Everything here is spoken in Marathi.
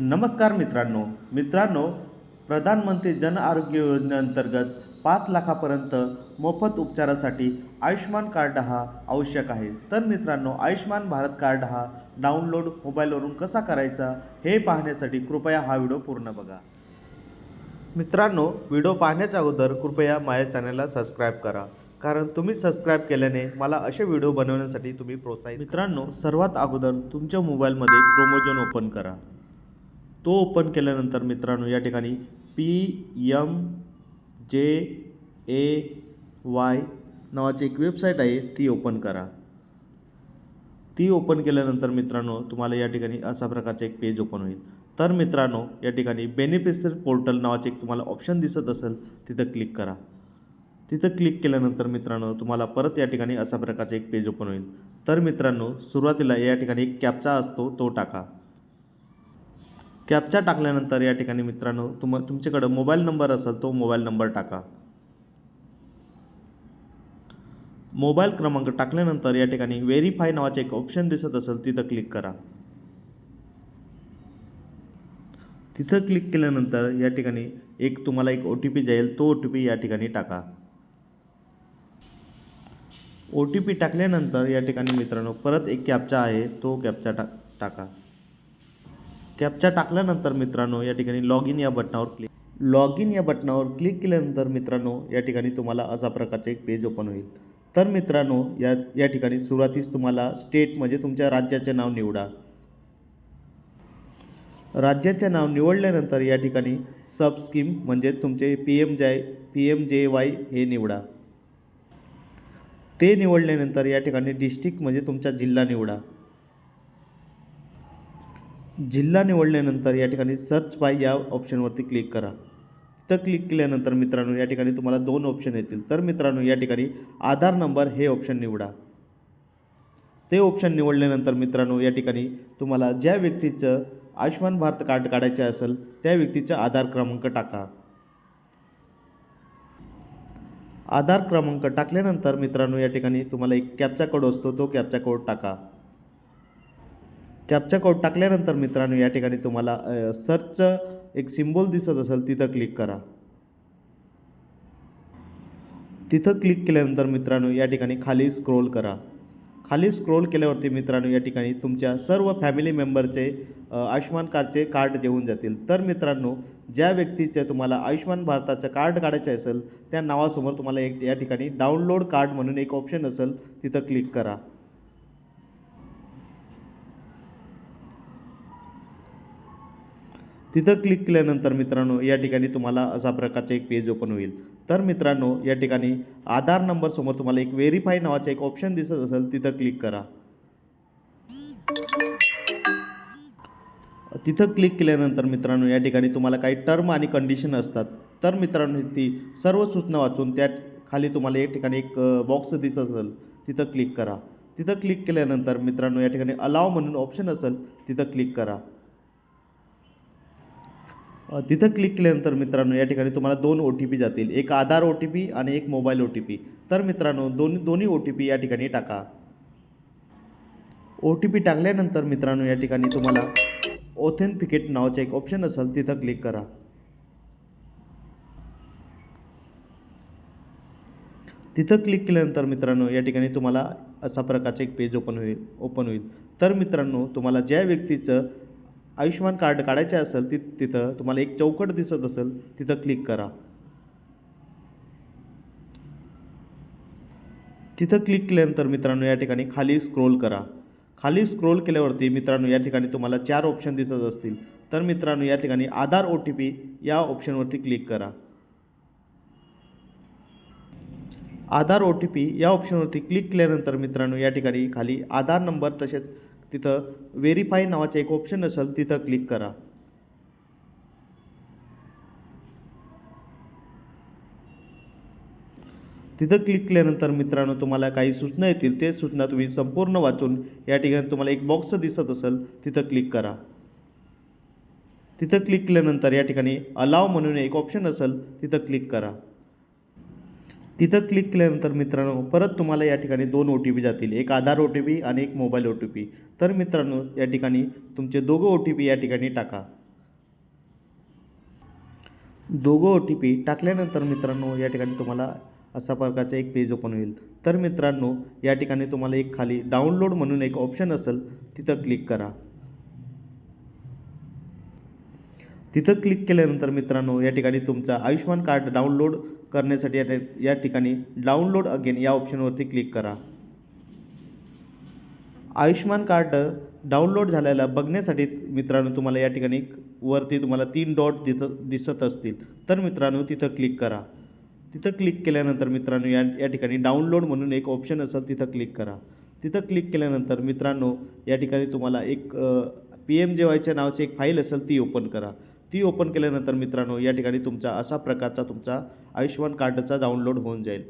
नमस्कार मित्रांनो, प्रधानमंत्री जन आरोग्य योजनेअंतर्गत 5 लाखापर्यंत मोफत उपचारासाठी आयुष्यमान कार्ड हा आवश्यक आहे. तर मित्रांनो, आयुष्यमान भारत कार्ड हा डाउनलोड मोबाईलवरून कसा करायचा हे पाहण्यासाठी कृपया हा व्हिडिओ पूर्ण बघा. मित्रांनो, व्हिडिओ पाहण्याच्या अगोदर कृपया माझ्या चॅनलला सबस्क्राईब करा, कारण तुम्ही सबस्क्राईब केल्याने मला असे व्हिडिओ बनवण्यासाठी तुम्ही प्रोत्साहित. मित्रांनो, सर्वात अगोदर तुमच्या मोबाईलमध्ये क्रोमोझोन ओपन करा. तो ओपन केल्यानंतर मित्रांनो, या ठिकाणी PMJAY नावाची एक वेबसाईट आहे, ती ओपन करा. ती ओपन केल्यानंतर मित्रांनो, तुम्हाला या ठिकाणी अशा प्रकारचे एक पेज ओपन होईल. तर मित्रांनो, या ठिकाणी बेनिफिशरी पोर्टल नावाचे एक तुम्हाला ऑप्शन दिसत असेल, तिथं क्लिक करा. तिथं क्लिक केल्यानंतर मित्रांनो, तुम्हाला परत या ठिकाणी अशा प्रकारचे एक पेज ओपन होईल. तर मित्रांनो, सुरुवातीला या ठिकाणी एक कॅप्चा असतो, तो टाका. कॅप्चा टाकल्यानंतर या ठिकाणी मित्रांनो, तुमच्याकडे मोबाईल नंबर असेल, तो मोबाईल नंबर टाका. मोबाईल क्रमांक टाकल्यानंतर या ठिकाणी व्हेरीफाय नावाचे एक ऑप्शन दिसत असेल, तिथं क्लिक करा. तिथं क्लिक केल्यानंतर या ठिकाणी तुम्हाला एक OTP जाईल, तो OTP या ठिकाणी टाका. OTP टाकल्यानंतर या ठिकाणी मित्रांनो, परत एक कॅप्चा आहे, तो कॅप्चा टाका. कॅप्चा टाकल्यानंतर मित्रांनो, या ठिकाणी लॉग इन या बटनावर क्लिक केल्यानंतर मित्रांनो, या ठिकाणी तुम्हाला अशा प्रकारचे एक पेज ओपन होईल. तर मित्रांनो, या ठिकाणी सुरुवातीस तुम्हाला स्टेट म्हणजे तुमच्या राज्याचे नाव निवडा. राज्याचे नाव निवडल्यानंतर या ठिकाणी सब स्कीम म्हणजे तुमचे PMJY हे निवडा. ते निवडल्यानंतर या ठिकाणी डिस्ट्रिक्ट म्हणजे तुमचा जिल्हा निवडा. जिल्हा निवडल्यानंतर या ठिकाणी सर्च बाय या ऑप्शनवरती क्लिक करा. तिथं क्लिक केल्यानंतर मित्रांनो, या ठिकाणी तुम्हाला 2 ऑप्शन येतील. तर मित्रांनो, या ठिकाणी आधार नंबर हे ऑप्शन निवडा. ते ऑप्शन निवडल्यानंतर मित्रांनो, या ठिकाणी तुम्हाला ज्या व्यक्तीचं आयुष्यमान भारत कार्ड काढायचे असेल, त्या व्यक्तीचा आधार क्रमांक टाका. आधार क्रमांक टाकल्यानंतर मित्रांनो, या ठिकाणी तुम्हाला एक कॅप्चा कोड असतो, तो कॅप्चा कोड टाका. कॅप्चा कोड टाकल्यानंतर मित्रांनो, या ठिकाणी तुम्हाला सर्चचं एक सिम्बॉल दिसत असेल, तिथं क्लिक करा. तिथं क्लिक केल्यानंतर मित्रांनो, या ठिकाणी खाली स्क्रोल करा. खाली स्क्रोल केल्यावरती मित्रांनो, या ठिकाणी तुमच्या सर्व फॅमिली मेंबरचे आयुष्यमान कार्डचे कार्ड येऊन जातील. तर मित्रांनो, ज्या व्यक्तीचे तुम्हाला आयुष्यमान भारताचं कार्ड काढायचे असेल, त्या नावासमोर तुम्हाला या ठिकाणी डाउनलोड कार्ड म्हणून एक ऑप्शन असेल, तिथं क्लिक करा. तिथं क्लिक केल्यानंतर मित्रांनो, या ठिकाणी तुम्हाला अशा प्रकारचे एक पेज ओपन होईल. तर मित्रांनो, या ठिकाणी आधार नंबरसमोर तुम्हाला एक व्हेरीफाय नावाचा एक ऑप्शन दिसत असेल, तिथं क्लिक करा. तिथं क्लिक केल्यानंतर मित्रांनो, या ठिकाणी तुम्हाला काही टर्म आणि कंडिशन असतात. तर मित्रांनो, ती सर्व सूचना वाचून त्या खाली तुम्हाला या ठिकाणी एक बॉक्स दिसत असेल, तिथं क्लिक करा. तिथं क्लिक केल्यानंतर मित्रांनो, या ठिकाणी अलाव म्हणून ऑप्शन असेल, तिथं क्लिक करा. तिथं क्लिक केल्यानंतर मित्रांनो, या ठिकाणी तुम्हाला 2 OTP जातील, एक आधार OTP आणि एक मोबाईल OTP. तर मित्रांनो, दोन्ही OTP या ठिकाणी टाका. OTP टाकल्यानंतर मित्रांनो, या ठिकाणी तुम्हाला ऑथेंटिकेट नावाचा एक ऑप्शन असेल, तिथं क्लिक करा. तिथं क्लिक केल्यानंतर मित्रांनो, या ठिकाणी तुम्हाला अशा प्रकारचे एक पेज ओपन होईल. तर मित्रांनो, तुम्हाला ज्या व्यक्तीचं आयुष्यमान कार्ड काढायचे असेल, तिथं तुम्हाला एक चौकट दिसत असेल, तिथं क्लिक करा. तिथं क्लिक केल्यानंतर मित्रांनो, या ठिकाणी खाली स्क्रोल करा. खाली स्क्रोल केल्यावरती मित्रांनो, या ठिकाणी तुम्हाला 4 ऑप्शन दिसत असतील. तर मित्रांनो, या ठिकाणी आधार OTP या ऑप्शनवरती क्लिक करा. आधार OTP या ऑप्शनवरती क्लिक केल्यानंतर मित्रांनो, या ठिकाणी खाली आधार नंबर तसेच तिथं व्हेरीफाय नावाचे एक ऑप्शन असेल, तिथं क्लिक करा. तिथं क्लिक केल्यानंतर मित्रांनो, तुम्हाला काही सूचना येतील. ते सूचना तुम्ही संपूर्ण वाचून या ठिकाणी तुम्हाला एक बॉक्स दिसत असेल, तिथं क्लिक करा. तिथं क्लिक केल्यानंतर या ठिकाणी अलाव म्हणून एक ऑप्शन असेल, तिथं क्लिक करा. तिथं क्लिक केल्यानंतर मित्रांनो, परत तुम्हाला या ठिकाणी 2 OTP जातील, एक आधार OTP आणि एक मोबाईल OTP. तर मित्रांनो, या ठिकाणी तुमचे दोघं OTP या ठिकाणी टाका. दोघं OTP टाकल्यानंतर मित्रांनो या ठिकाणी तुम्हाला अशा प्रकारचं एक पेज ओपन होईल. तर मित्रांनो या ठिकाणी तुम्हाला एक खाली डाउनलोड म्हणून एक ऑप्शन असेल, तिथं क्लिक करा. तिथं क्लिक केल्यानंतर मित्रांनो या ठिकाणी तुमचा आयुष्यमान कार्ड डाउनलोड करण्यासाठी या ठिकाणी डाउनलोड अगेन या ऑप्शनवरती क्लिक करा. आयुष्यमान कार्ड डाउनलोड झालेला बघण्यासाठी मित्रांनो तुम्हाला या ठिकाणी वरती तुम्हाला 3 डॉट दिसत असतील. तर मित्रांनो तिथं क्लिक करा. तिथं क्लिक केल्यानंतर मित्रांनो या ठिकाणी डाउनलोड म्हणून एक ऑप्शन असेल, तिथं क्लिक करा. तिथं क्लिक केल्यानंतर मित्रांनो या ठिकाणी तुम्हाला एक PMJYच्या नावाची एक फाईल असेल, ती ओपन करा. ती ओपन केल्यानंतर मित्रांनो या ठिकाणी तुमचा अशा प्रकारचा तुमचा आयुष्यमान कार्डचा डाउनलोड होऊन जाईल.